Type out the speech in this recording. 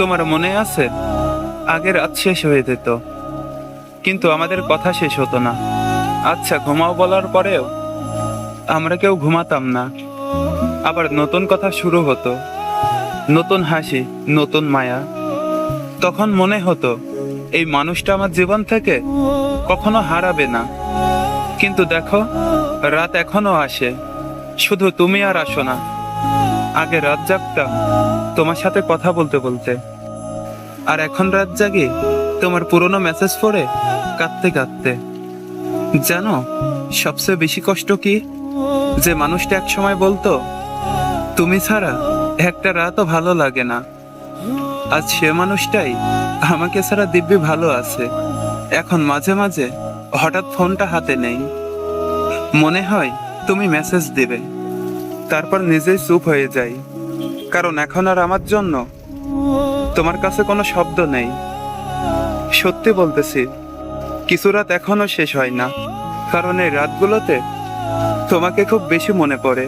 তোমার মনে আছে, আগে রাত শেষ হয়ে যেত, কিন্তু আমাদের কথা শেষ হতো না। আচ্ছা ঘুমাও বলার পরেও আমরা কেউ ঘুমাতাম না। আবার নতুন কথা শুরু হতো, নতুন হাসি, নতুন মায়া। তখন মনে হতো এই মানুষটা আমার জীবন থেকে কখনো হারাবে না। কিন্তু দেখো, রাত এখনো আসে, শুধু তুমি আর আসো না। আগে রাত জাগতাম তোমার সাথে কথা বলতে বলতে, আর এখন রাত জাগি তোমার পুরনো মেসেজ পড়ে কাঁদতে কাঁদতে। জানো, সবচেয়ে বেশি কষ্ট কি, যে মানুষটা এক সময় বলতো তুমি ছাড়া একটা রাতও ভালো লাগে না, আজ সে মানুষটাই আমাকে ছাড়া দিব্যি ভালো আছে। এখন মাঝে মাঝে হঠাৎ ফোনটা হাতে নেই, মনে হয় তুমি মেসেজ দিবে, তারপর নিজেই চুপ হয়ে যাই। কারণ এখন আর আমার জন্য তোমার কাছে কোনো শব্দ নেই। সত্যি বলতেছি, কিছু রাত এখনো শেষ হয় না, কারণ এই রাতগুলোতে তোমাকে খুব বেশি মনে পড়ে।